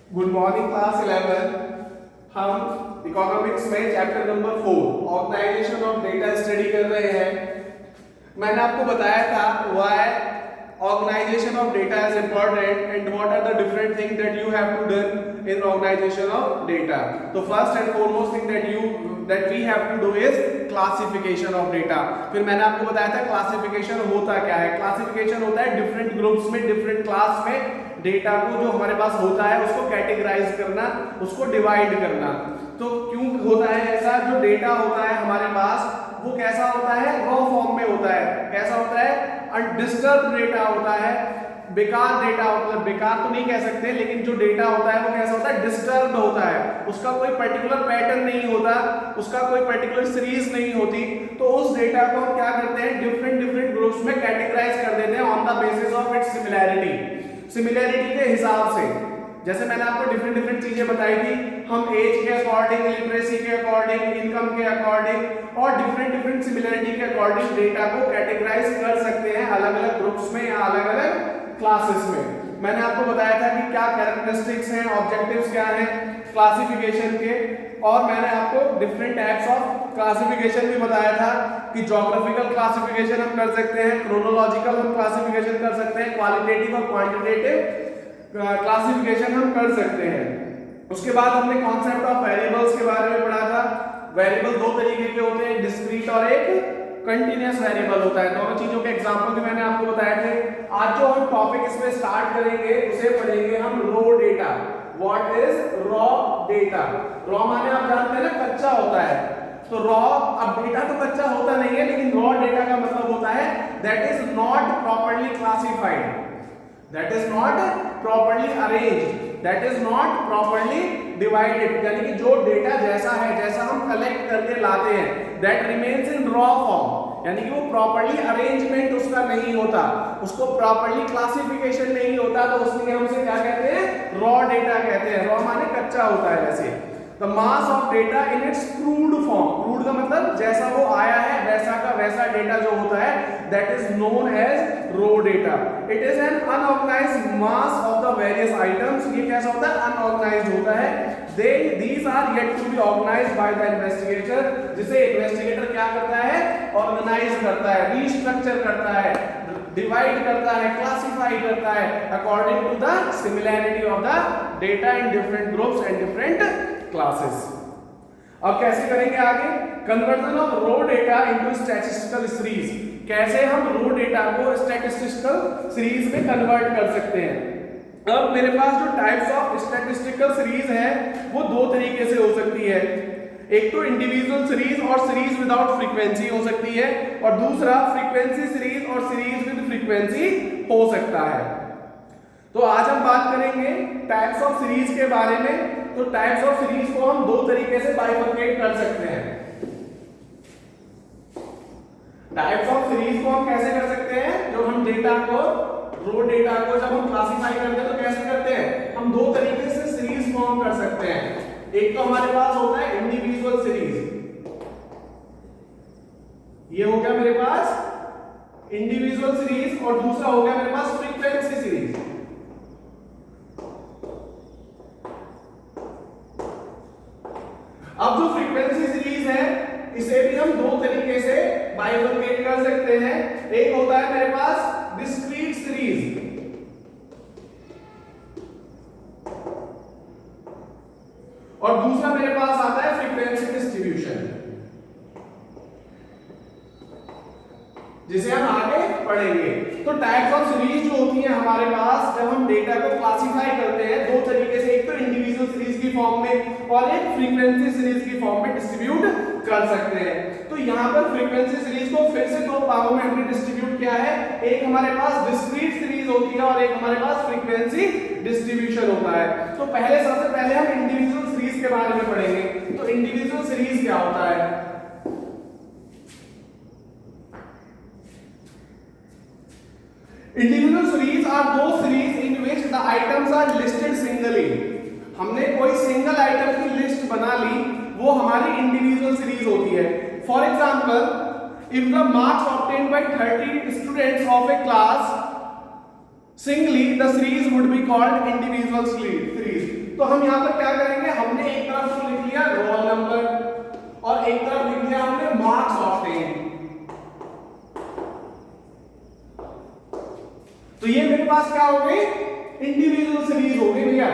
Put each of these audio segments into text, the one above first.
Good morning class 11। हम economics में chapter number 4 organisation of data study कर रहे हैं। मैंने आपको बताया था why organisation of data is important and what are the different thing that you have to done in organisation of data. तो first and foremost thing that we have to do is classification of data. फिर मैंने आपको बताया था classification होता क्या है। Classification होता है डिफरेंट ग्रुप्स में, डिफरेंट क्लास में डेटा को जो हमारे पास होता है उसको कैटेगराइज करना, उसको डिवाइड करना। तो क्यों होता है ऐसा? जो डेटा होता है हमारे पास वो कैसा होता है? रॉ फॉर्म में होता है। कैसा होता है? अनडिस्टर्ब डेटा होता है, बेकार डेटा। मतलब बेकार तो नहीं कह सकते, लेकिन जो डेटा होता है वो कैसा होता है? डिस्टर्ब होता है। उसका कोई पर्टिकुलर पैटर्न नहीं होता, उसका कोई पर्टिकुलर सीरीज नहीं होती। तो उस डेटा को हम क्या करते हैं? डिफरेंट डिफरेंट ग्रुप्स में कैटेगराइज कर देते हैं on the basis of its similarity के हिसाब से। जैसे मैंने आपको डिफरेंट डिफरेंट चीजें बताई थी, हम एज के अकॉर्डिंग, लिटरेसी के अकॉर्डिंग, इनकम के अकॉर्डिंग और डिफरेंट डिफरेंट सिमिलैरिटी के अकॉर्डिंग डेटा को कैटेगराइज कर सकते हैं अलग अलग ग्रुप्स में या अलग अलग क्लासेस में। मैंने आपको बताया था कि क्या कैरेक्टरिस्टिक्स हैं, ऑब्जेक्टिव्स क्या हैं क्लासिफिकेशन के। और मैंने आपको डिफरेंट टाइप्स ऑफ क्लासिफिकेशन भी बताया था कि ज्योग्राफिकल क्लासिफिकेशन हम कर सकते हैं, क्रोनोलॉजिकल हम क्लासिफिकेशन कर सकते हैं, क्वालिटेटिव और क्वांटिटेटिव क्लासिफिकेशन हम कर सकते हैं। उसके बाद हमने कॉन्सेप्ट ऑफ वेरिएबल्स के बारे में पढ़ा था। वेरिएबल दो तरीके के होते हैं, डिस्क्रीट और एक कंटीन्यूअस वेरिएबल होता है। दोनों चीजों के एग्जांपल भी मैंने आपको बताए थे। आज जो हम टॉपिक इसमें स्टार्ट करेंगे उसे पढ़ेंगे हम raw data. What is raw data? Raw माने आप जानते हैं ना, कच्चा होता है। तो रॉ, अब डेटा तो कच्चा होता नहीं है, लेकिन रॉ डेटा का मतलब होता है that is not properly classified, that is not properly arranged, that is not properly divided। यानी कि जो डेटा जैसा है, जैसा हम कलेक्ट करके लाते हैं, that remains in raw form, यानी कि वो प्रॉपर्ली अरेंजमेंट उसका नहीं होता, उसको प्रॉपर्ली क्लासिफिकेशन नहीं होता। तो उसमें हम उसे क्या कहते हैं? रॉ डेटा कहते हैं। रॉ माने कच्चा होता है। वैसे the mass of data in its crude form, crude का मतलब जैसा वो आया है वैसा का वैसा डेटा जो होता है, that is known as raw data. It is an unorganised mass of the various items. ये कैसा होता है? अनऑर्गेनाइज्ड होता है। These are yet to be organised by the investigator, जिसे इन्वेस्टिगेटर क्या करता है? ऑर्गेनाइज करता है, रीस्ट्रक्चर करता है, डिवाइड करता है, क्लासिफाई करता है according to the similarity of the data in different groups and different classes. अब कैसे करेंगे आगे? Conversion of raw data into statistical series. कैसे हम रॉ डेटा को स्टैटिस्टिकल सीरीज में कन्वर्ट कर सकते हैं। अब मेरे पास जो टाइप्स ऑफ स्टैटिस्टिकल सीरीज है वो दो तरीके से हो सकती है। एक तो इंडिविजुअल सीरीज और सीरीज विदाउट फ्रीक्वेंसी हो सकती है, और दूसरा फ्रीक्वेंसी सीरीज और सीरीज विद फ्रीक्वेंसी हो सकता है। तो आज हम बात करेंगे टाइप्स ऑफ सीरीज के बारे में। तो टाइप्स ऑफ सीरीज को हम दो तरीके से बाइफरकेट कर सकते हैं। टाइप्स ऑफ सीरीज को हम कैसे कर सकते हैं? जो हम डेटा को, रॉ डेटा को जब हम क्लासिफाई करते हैं तो कैसे करते हैं? हम दो तरीके से सीरीज फॉर्म कर सकते हैं। एक तो हमारे पास होता है इंडिविजुअल सीरीज, ये हो गया मेरे पास इंडिविजुअल सीरीज, और दूसरा हो गया मेरे पास फ्रीक्वेंसी सीरीज। अब जो फ्रीक्वेंसी सीरीज है इसे भी हम दो तरीके से बाइफरकेट कर सकते हैं। एक होता है मेरे पास डिस्क्रीट सीरीज, और दूसरा मेरे पास आता है फ्रीक्वेंसी डिस्ट्रीब्यूशन, जिसे हम आगे पढ़ेंगे। तो टाइप्स ऑफ सीरीज जो होती है हमारे पास, जब हम डेटा को क्लासिफाई करते हैं दो तरीके से, एक तो इंडिविजुअल सीरीज की फॉर्म में और एक फ्रीक्वेंसी सीरीज की फॉर्म में डिस्ट्रीब्यूट कर सकते हैं। तो यहाँ पर फ्रीक्वेंसी सीरीज को फिर से दो भागों में हमने डिस्ट्रीब्यूट किया है। एक हमारे पास डिस्क्रीट सीरीज होती है और एक हमारे पास फ्रीक्वेंसी डिस्ट्रीब्यूशन होता है। तो सबसे पहले हम इंडिविजुअल सीरीज के बारे में पढ़ेंगे। तो इंडिविजुअल सीरीज क्या होता है? Individual series are those series in which the items are listed singly। हमने कोई सिंगल आइटम की लिस्ट बना ली, वो हमारी इंडिविजुअल सीरीज होती है। For example, if the marks obtained by 30 students of a class singly the series would be called individual series. तो हम यहाँ पर क्या करेंगे, हमने एक तरफ तो लिख लिया रोल नंबर और एक तरफ लिख लिया हमने मार्क्स ऑब्टेन। तो ये मेरे पास क्या हो गई, इंडिविजुअल सीरीज हो गई भैया।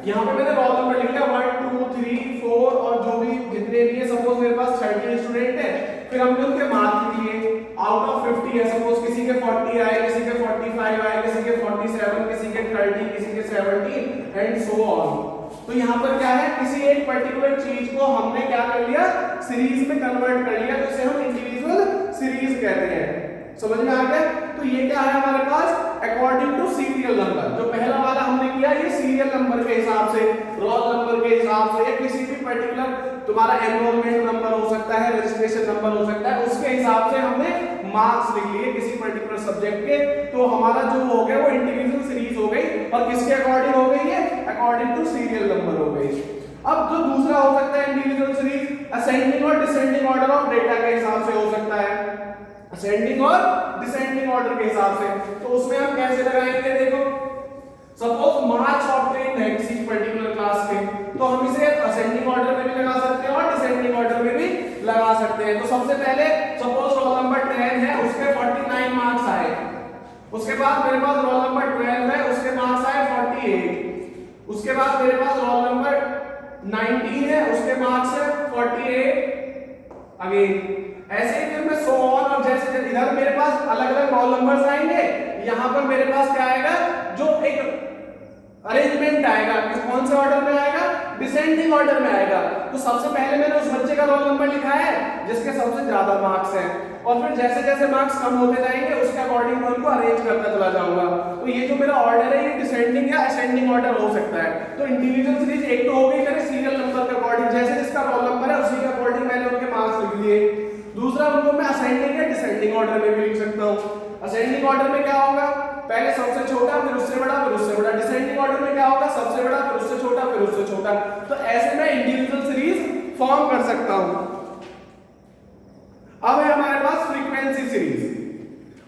यहाँ पे मैंने रोल नंबर लिख लिया 1 2 3 4 और जो भी जितने भी है, सपोज मेरे पास 30 स्टूडेंट है, फिर हमने उनके मार्क्स लिख लिए आउट ऑफ 50 है, सपोज किसी के 40 आए, किसी के 45 आए, किसी के 47, किसी के 30, किसी के 17 एंड सो ऑन। तो यहाँ पर क्या है, किसी एक पर्टिकुलर चीज को हमने क्या कर लिया, सीरीज में कन्वर्ट कर लिया, तो इसे हम इंडिविजुअल सीरीज कहते हैं। समझ में आ गया। तो ये क्या है हमारे पास, अकॉर्डिंग टू सीरियल नंबर। जो पहला वाला हमने किया ये सीरियल नंबर के हिसाब से, रोल नंबर के हिसाब से, या किसी भी पर्टिकुलर तुम्हारा एनरोलमेंट नंबर हो सकता है, रजिस्ट्रेशन नंबर हो सकता है, उसके हिसाब से हमने मार्क्स लिख लिए किसी पर्टिकुलर सब्जेक्ट के। तो हमारा जो हो गया वो इंडिविजुअल सीरीज हो गई, और किसके अकॉर्डिंग हो गई है, अकॉर्डिंग टू सीरियल नंबर हो गई। अब जो दूसरा हो सकता है इंडिविजुअल सीरीज, असेंडिंग और डिसेंडिंग ऑर्डर ऑफ डेटा के हिसाब से हो सकता है, असेंडिंग और डिसेंडिंग ऑर्डर के हिसाब से। तो उसमें हम कैसे लगाएंगे, देखो सपोज मार्क्स ऑब्टेन्ड है किसी पर्टिकुलर क्लास के, तो हम इसे असेंडिंग ऑर्डर में भी लगा सकते हैं और डिसेंडिंग ऑर्डर में भी लगा सकते हैं। तो सबसे पहले सपोज रोल नंबर 10 है, उसके 49 मार्क्स आए, उसके बाद मेरे पास रोल नंबर 12 है, उसके मार्क्स आए 48, उसके बाद मेरे पास रोल नंबर 19 है, उसके मार्क्स है 48 अगेन, ऐसे ही फिर मैं सो ऑन। और जैसे इधर मेरे पास अलग अलग रोल नंबर्स आएंगे, यहाँ पर मेरे पास क्या आएगा, जो एक अरेंजमेंट आएगा, कौन से ऑर्डर में आएगा, डिसेंडिंग ऑर्डर में आएगा। तो सबसे पहले मैंने उस बच्चे का रोल नंबर लिखा है जिसके सबसे ज्यादा मार्क्स हैं, और फिर जैसे जैसे मार्क्स कम होते जाएंगे उसके अकॉर्डिंग मैं उनको अरेंज करता चला जाऊंगा। तो ये जो मेरा ऑर्डर है ये डिसेंडिंग या असेंडिंग ऑर्डर हो सकता है। तो इंडिविजुअल सीरीज एक तो हो गई मेरे सीरियल नंबर के अकॉर्डिंग, जैसे जिसका रोल नंबर है उसी के अकॉर्डिंग मैंने उनके मार्क्स लिख लिए। दूसरा उनको मैं असेंडिंग या डिसेंडिंग ऑर्डर में भी लिख सकता हूँ। असेंडिंग ऑर्डर में क्या होगा, पहले सबसे छोटा, फिर उससे बड़ा, फिर उससे बड़ा। डिसेंडिंग ऑर्डर में क्या होगा, सबसे बड़ा, फिर उससे छोटा, फिर उससे छोटा। तो ऐसे मैं इंडिविजुअल सीरीज फॉर्म कर सकता हूं। अब है हमारे पास फ्रीक्वेंसी सीरीज।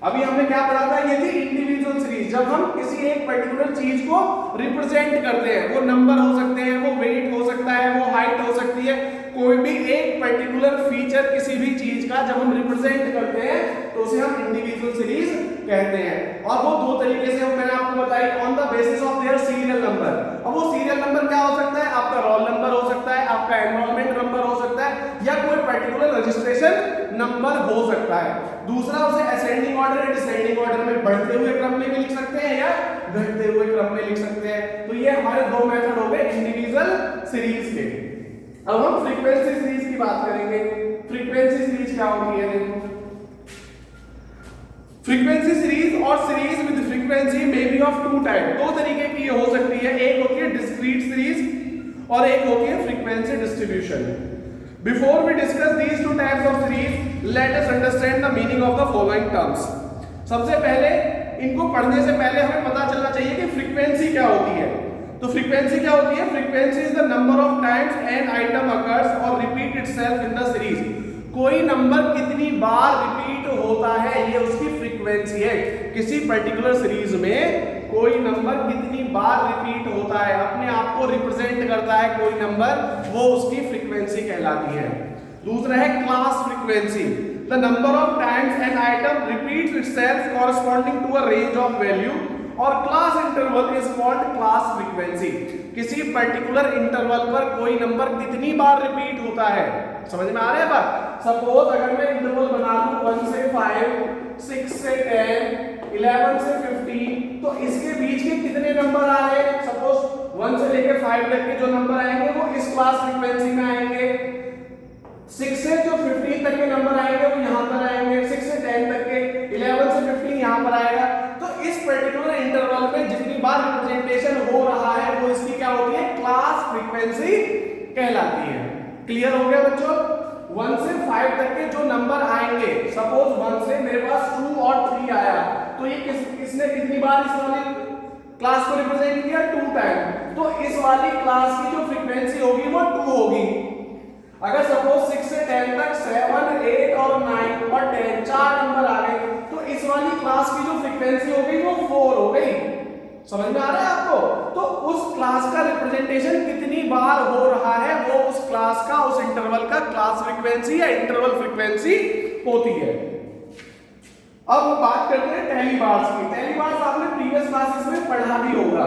अभी हमने क्या पढ़ा था, ये थी इंडिविजुअल सीरीज, जब हम किसी एक पर्टिकुलर चीज को रिप्रेजेंट करते हैं। वो नंबर हो सकते हैं, वो वेट हो सकता है, वो हाइट हो सकती है, कोई भी एक पर्टिकुलर फीचर किसी भी चीज का जब हम रिप्रेजेंट करते हैं तो उसे हम इंडिविजुअल सीरीज कहते हैं। और वो दो तरीके से मैंने आपको बताई, on the basis of their serial number. अब वो सीरियल नंबर क्या हो सकता है, आपका रोल नंबर हो सकता है, आपका एनरोलमेंट नंबर हो सकता है, या कोई पर्टिकुलर रजिस्ट्रेशन नंबर हो सकता है। दूसरा, उसे असेंडिंग ऑर्डर या डिसेंडिंग ऑर्डर में बढ़ते हुए क्रम में भी लिख सकते हैं या घटते हुए क्रम में लिख सकते हैं। तो ये हमारे दो मेथड हो गए इंडिविजुअल सीरीज के। अब हम फ्रीक्वेंसी सीरीज की बात करेंगे। फ्रीक्वेंसी सीरीज क्या होती है, देखो फ्रीक्वेंसी सीरीज और series with frequency may be of two type. दो तरीके की हो सकती है, एक होती है डिस्क्रीट सीरीज और एक होती है frequency distribution. Before we discuss these two types of series, let us understand the meaning of the following terms. सबसे पहले इनको पढ़ने से पहले हमें पता चलना चाहिए कि फ्रीक्वेंसी क्या होती है। तो फ्रीक्वेंसी क्या होती है, frequency is the number of times an item occurs और repeat itself in the series. कोई नंबर कितनी बार रिपीट होता है ये उसकी फ्रीक्वेंसी है। किसी पर्टिकुलर सीरीज में कोई नंबर कितनी बार रिपीट होता है, अपने आप को रिप्रेजेंट करता है कोई नंबर, वो उसकी फ्रीक्वेंसी कहलाती है। दूसरा है class frequency, the number of times an item repeats itself corresponding to a range of value, और class interval is called class frequency. किसी पर्टिकुलर इंटरवल पर कोई नंबर कितनी बार रिपीट होता है, समझ में आ रहा है बात। सपोज अगर मैं इंटरवल बना लूं 1 से 5, 6 से 10, 11 से 15, तो इसके बीच के कितने नंबर आ रहे हैं, सपोज 1 से लेकर 5 तक के जो नंबर आएंगे वो इस क्लास फ्रीक्वेंसी में आएंगे। 6 से जो 15 तक के नंबर आएंगे वो यहाँ पर आएंगे, 6 से 10 तक के, 11 से 15 यहाँ पर आएगा। तो इस पर्टिकुलर इंटरवल में जितनी बार रिप्रेजेंटेशन हो रहा है वो इसकी क्या होती है, क्लास फ्रीक्वेंसी कहलाती है। क्लियर हो गया बच्चों। 1 से 5 तक के जो नंबर आएंगे, सपोज 1 से मेरे पास 2 और 3 आया, तो ये किसने कितनी बार इस वाली क्लास को रिप्रेजेंट किया, 2 टाइम। तो इस वाली क्लास की जो फ्रीक्वेंसी होगी वो 2 होगी। अगर सपोज 6 से 10 तक 7, 8 और 9 और 10 चार नंबर आ गए, तो इस वाली क्लास की जो फ्रीक्वेंसी हो गई वो 4 हो गई। समझ में आ रहा है आपको? तो उस क्लास का रिप्रेजेंटेशन कितनी बार हो रहा है वो उस क्लास का, उस इंटरवल का क्लास फ्रीक्वेंसी या इंटरवल फ्रीक्वेंसी होती है। अब बात करते हैं टैली बार्स की। टैली बार्स आपने प्रीवियस क्लासेस में पढ़ा भी होगा।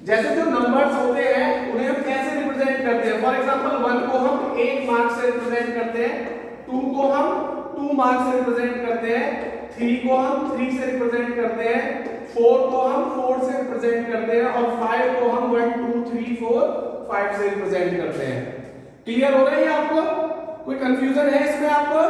जैसे जो नंबर्स होते हैं उन्हें हम कैसे रिप्रेजेंट करते हैं। फॉर एग्जांपल 1 को हम 1 मार्क से रिप्रेजेंट करते हैं, 2 को हम 2 मार्क से रिप्रेजेंट करते हैं, 3 को हम 3 से रिप्रेजेंट करते हैं, 4 को हम 4 से रिप्रेजेंट करते हैं और 5 को हम 1 2 3 4 5 से रिप्रेजेंट करते हैं। क्लियर हो रही है आपको? कोई कंफ्यूजन है इसमें आपको?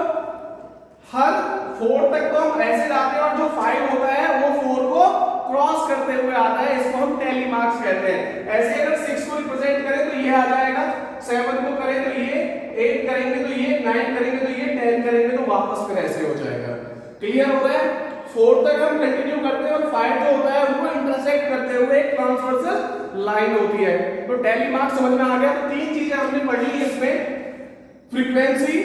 हर 4 तक तो हम ऐसे जाते हैं और जो 5 होता है वो 4 को क्रॉस करते हुए आता है, इसको हम टैली मार्क्स कहते हैं। ऐसे अगर 6 को रिप्रेजेंट करें तो ये आ जाएगा, 7 को करें तो ये, 8 करेंगे तो ये, 9 करेंगे तो ये, 10 करेंगे तो वापस फिर ऐसे हो जाएगा। क्लियर हो रहा है? 4 तक हम कंटिन्यू करते हैं और 5 जो होता है उनको इंटरसेक्ट करते हुए एक ट्रांसवर्सल लाइन होती है। तो टैली मार्क्स समझ में आ गया। तो 3 चीजें हमने पढ़ी इसमें, फ्रीक्वेंसी,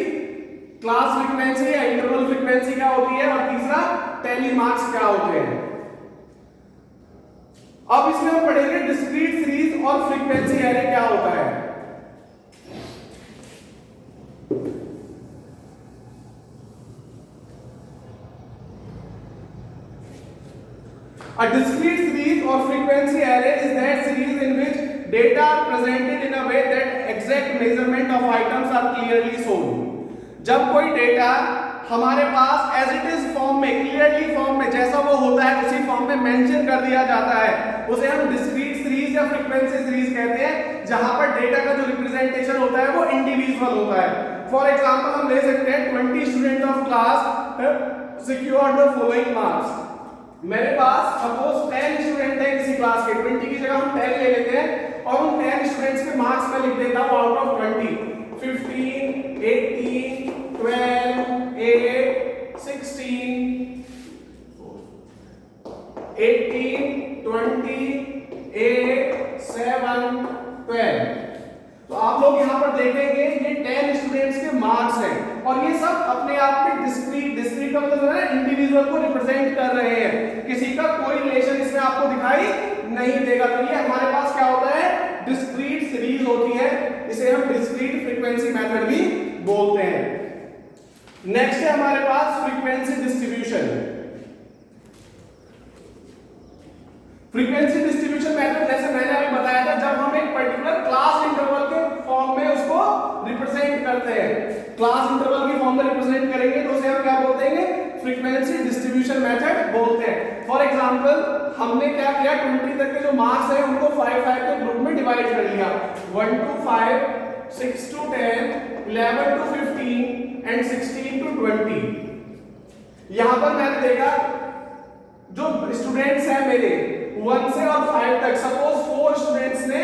क्लास फ्रीक्वेंसी या इंटरवल फ्रीक्वेंसी क्या होती है, और तीसरा टैली मार्क्स क्या होते हैं। अब इसमें हम पढ़ेंगे डिस्क्रीट सीरीज और फ्रीक्वेंसी एरे क्या होता है। A discrete series or frequency array is that series in which data are presented in a way that exact measurement of items are clearly shown। जब कोई डेटा हमारे पास एज इट इज फॉर्म में, clearly form में, जैसा वो होता है उसी फॉर्म में मेंशन कर दिया जाता है, उसे हम डिस्क्रीट सीरीज या फ्रीक्वेंसी सीरीज कहते हैं, जहां पर डेटा का जो रिप्रेजेंटेशन होता है वो इंडिविजुअल होता है। फॉर एग्जांपल हम ले सकते हैं 20 student of class secured the following marks. मेरे पास सपोज 10 स्टूडेंट है किसी क्लास के, 20 की जगह हम 10 ले लेते हैं और उन 10 स्टूडेंट्स के मार्क्स में लिख देता हूं आउट ऑफ 20, 15, 18, 12, 8, 16, 18, 20, 8, 7, 12। तो आप लोग यहां पर देखेंगे ये 10 स्टूडेंट्स के मार्क्स हैं और ये सब अपने आप में डिस्क्रीट का मतलब है इंडिविजुअल को रिप्रेजेंट कर रहे हैं, किसी का कोई रिलेशन इसमें आपको दिखाई नहीं देगा। तो ये हमारे पास क्या होता है, डिस्क्रीट सीरीज होती है, इसे हम डिस्क्रीट फ्रीक्वेंसी मेथड भी बोलते हैं। नेक्स्ट है हमारे पास frequency distribution. Frequency distribution method जैसे मैंने अभी बताया था, जब हम एक पर्टिकुलर क्लास इंटरवल के फॉर्म में उसको रिप्रेजेंट करते हैं, क्लास इंटरवल की फॉर्म में रिप्रेजेंट करेंगे तो उसे हम क्या बोलते हैं, फ्रीक्वेंसी डिस्ट्रीब्यूशन मेथड बोलते हैं। फॉर एग्जांपल हमने क्या किया, 20 तक के जो मार्क्स हैं उनको 5 के ग्रुप में डिवाइड कर लिया, 1 to 5, 6 to 10, 11 to 15 and 16 to 20। यहां पर मैंने देखा जो स्टूडेंट्स हैं मेरे 1 से और 5 तक, सपोज 4 स्टूडेंट्स ने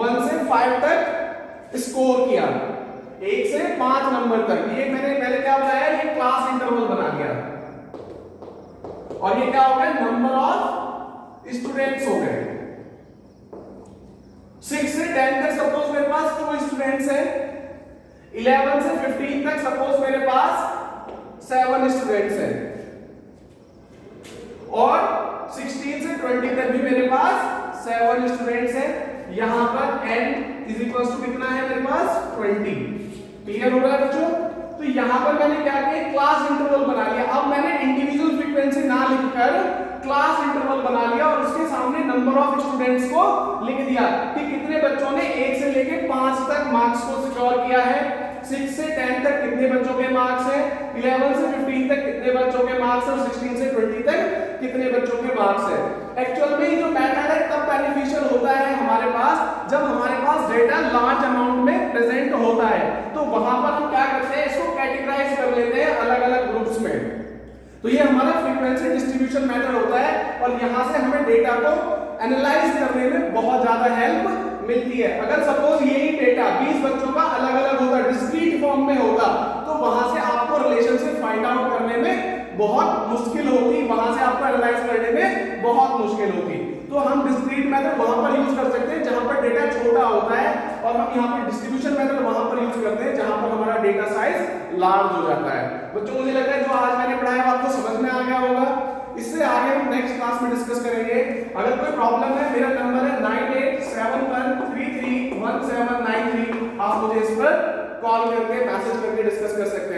1 से 5 तक स्कोर किया, 1 से 5 नंबर तक। ये मैंने क्या बताया, ये क्लास इंटरवल बना दिया और ये क्या हो गया, नंबर ऑफ स्टूडेंट्स हो गए। 6 से 10 तक सपोज मेरे पास 2 स्टूडेंट्स हैं, 11 से 15 तक सपोज मेरे पास 7 स्टूडेंट्स हैं और 16 से 20 तक भी मेरे पास 7 स्टूडेंट्स हैं। यहां पर n इज इक्वल टू कितना है मेरे पास, 20। क्लियर हो रहा है बच्चों? तो यहां पर मैंने क्या किया, क्लास इंटरवल बना लिया। अब मैंने इंडिविजुअल फ्रीक्वेंसी ना लिखकर क्लास इंटरवल बना लिया और उसके सामने नंबर ऑफ स्टूडेंट्स को लिख दिया कि कितने बच्चों ने 1 से लेकर 5 तक मार्क्स को सिक्योर किया है, 6 से 10 तक कितने बच्चों के मार्क्स हैं, 11 से 15 तक कितने बच्चों के मार्क्स हैं और 16 से 20 तक कितने बच्चों के मार्क्स हैं। एक्चुअल में ये जो मेथड है तब बेनिफिशियल होता है हमारे पास जब हमारे पास डेटा लार्ज अमाउंट में प्रेजेंट होता है, तो वहां पर हम क्या करते हैं, इसको कैटेगराइज कर लेते हैं अलग अलग ग्रुप्स में। तो ये हमारा फ्रीक्वेंसी डिस्ट्रीब्यूशन मेथड होता है और यहां से हमें डेटा को एनालाइज करने में बहुत ज्यादा हेल्प मिलती है। अगर सपोज यही डेटा 20 बच्चों का अलग अलग होता, डिस्क्रीट फॉर्म में होता, तो वहां से आपको रिलेशनशिप फाइंड आउट करने में बहुत मुश्किल होती, वहां से आपको एनालाइज करने में बहुत मुश्किल होती। तो हम डिस्क्रीट मेथड वहां पर यूज कर सकते हैं जहां पर डेटा छोटा होता है और हम यहाँ पे डिस्ट्रीब्यूशन मेथड वहां पर यूज करते हैं जहां पर हमारा डेटा साइज लार्ज हो जाता है। बच्चों मुझे लग रहा है जो आज मैंने पढ़ाया वो आपको समझ में आ गया होगा। इससे आगे हम नेक्स्ट क्लास में डिस्कस करेंगे। अगर कोई प्रॉब्लम है, मेरा नंबर है 9871331793, आप मुझे इस पर कॉल करके मैसेज करके डिस्कस कर सकते हैं।